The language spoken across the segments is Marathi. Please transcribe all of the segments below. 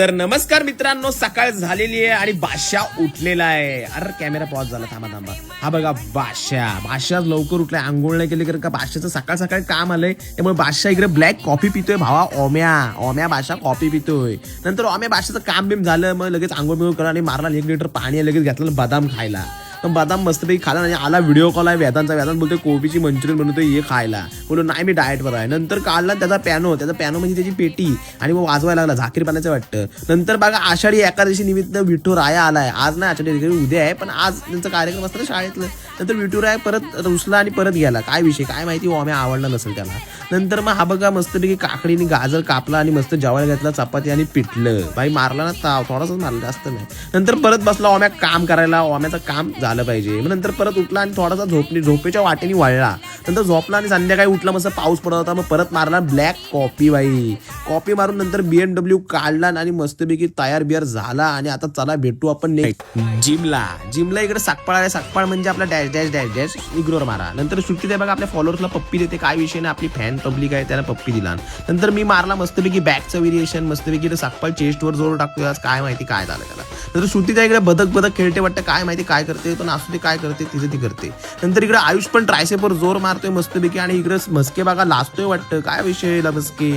तर नमस्कार मित्रांनो, सकाळ झालेली आहे आणि बादशाह उठलेला आहे. अरे कॅमेरा पॉज झाला, थांबा. हा बघा बादशाह लवकर उठलाय, आंघोळ नाही केली कारण का बादशाहचं सकाळ सकाळी काम आलंय. त्यामुळे बादशाह इकडे ब्लॅक कॉफी पितोय. भावा ओम्या बादशाह कॉफी पितोय. नंतर ओम्या बादशाहचं काम बिम झालं, मग लगेच आंघोळ बिंघोळ करा आणि मारला 1 लिटर पाणी लगेच घेतलं बदाम खायला. बदाम मस्तपैकी खाला आणि आला व्हिडिओ कॉल आहे वेदांत बोलतोय कोबीची मंचुरियन बनवतोय ये खायला. बोलो नाही मी डाएटवर आहे. नंतर काढला त्याचा पॅनो म्हणजे त्याची पेटी आणि मग वाजवायला लागला, झाकीर पाण्याचं वाटतं. नंतर बघा आषाढी एकादशी निमित्त विठू राया आलाय. आज नाही आषाढी उद्या आहे, पण आज त्यांचा कार्यक्रम असतं शाळेतलं. नंतर विठू राया परत रुसला आणि परत गेला. काय विषय काय माहिती, ओम्या आवडला नसेल त्याला. नंतर मग हा बघा मस्तपैकी काकडीने गाजर कापला आणि मस्त जेवायला घेतला, चपाती आणि पिठलं. बाई मारला ना ताव, थोडासाच मारला, जास्त नाही. नंतर परत बसला ओम्या काम करायला. ओम्याचं काम झालं पाहिजे. मग नंतर परत उठला आणि थोडासा झोपेच्या वाटेने वळला. नंतर झोपला आणि संध्याकाळी उठला, मस्त पाऊस पडत होता. मग परत मारला ब्लॅक कॉफी. बाई कॉफी मारून नंतर BMW काढला आणि मस्तपैकी तयार बियार झाला. आणि आता चला भेटू आपण जिमला इकडे साकपाळ आहे. साकपाळ म्हणजे आपला डॅश इग्नोर मारा. नंतर सुट्टी द्या बघा, आपल्या फॉलोअर्सला पप्पी देते. काय विषय नाही, आपली फॅन पब्लिक आहे, त्याला पप्पी दिला. नंतर मी मारला मस्तपैकी बॅकचं व्हेरिएशन. मस्तपैकी साकपाळ चेस्टवर जोर टाकतोय. आज काय माहिती काय झालं त्याला. नंतर सुट्टी त्या इकडे बदक खेळते वाटतं, काय माहिती काय करते, पण असू दे काय करते तिचं ती करते. नंतर इकडे आयुष पण ट्रायसेपवर जोर मारतोय मस्तपैकी आणि इकडे मस्के बघा लाजतोय वाटतं, काय विषय मस्के.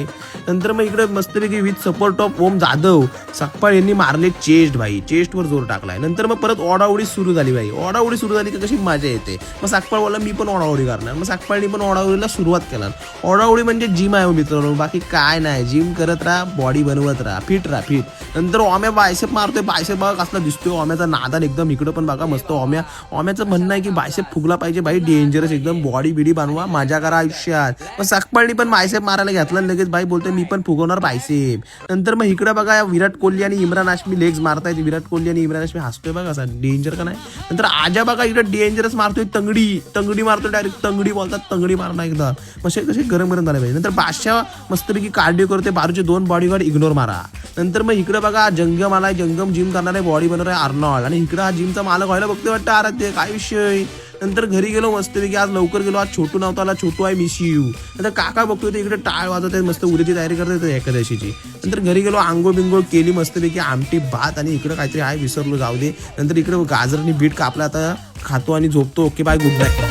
नंतर मग इकडे मस्तपैकी विथ सपोर्ट ऑफ ओम जाधव साकपाळ यांनी मारले चेस्ट. भाई चेस्टवर जोर टाकलाय. नंतर मग परत ओढाओढी सुरू झाली. भाई ओढाओढी सुरू झाली की कशी मजा येते. मग साकपाळ बोलला मी पण ओढाओढी करणार. मग साकपाळनी पण ओढाओढीला सुरुवात केला. ओढाओढी म्हणजे जिम आहे मित्रांनो, बाकी काय नाही. जिम करत राहा, बॉडी बनवत राहा, फिट. नंतर ओम्या बायसेप मारतोय. बायसेप बघा कसला दिसतोय ओम्याचा नादान एकदम. इकडं पण बघा मस्त ओम्याचं म्हणणं आहे की बायसेप फुगला पाहिजे. भाई डेंजरस एकदम, बॉडी बिडी बनवा, मजा करा आयुष्यात. मग साकपाळनी पण बायसेप मारायला घेतला. लगेच भाई बोलतोय मी पण फुगवणार बायसेप. नंतर मग इकडे बघा विराट कोहली आणि इम्रान हाशमी लेग्स मारतायत. विराट कोहली आणि इम्रान हाशमी हसतोय बघा, असा डेंजर का नाही. नंतर आजा बघा इकडे डेंजरस मारतोय, तंगडी मारतोय. डायरेक्ट तंगडी बोलतात, तंगडी मारणार एकदा. मग कसे गरम झाले पाहिजे. नंतर बादशाह मस्तपैकी कार्डिओ करते. बारूचे 2 बॉडीगार्ड इग्नोर मारा. नंतर मग इकडे बघा जंगम जिम करणार आहे, बॉडी बनवणार आहे अर्नॉल्ड. आणि इकडे हा जिमचा मालक व्हायला बघतोय वाटतं आराध्य, काय विषय. नंतर घरी गेलो मस्तपैकी, आज लवकर गेलो. आज छोटू नव्हता आला, छोटू आहे मिस यू. नंतर काका बघतोय ते इकडे टाळ वाजवत आहेत, मस्त उद्याची तयारी करतात एकादशीची. नंतर घरी गेलो, आंघोळ बिंगोळ केली मस्तपैकी, आमटी भात आणि इकडे काहीतरी आहे विसरलो, जाऊ दे. नंतर इकडे गाजर आणि बीट कापला, आता खातो आणि झोपतो. Okay bye, good night.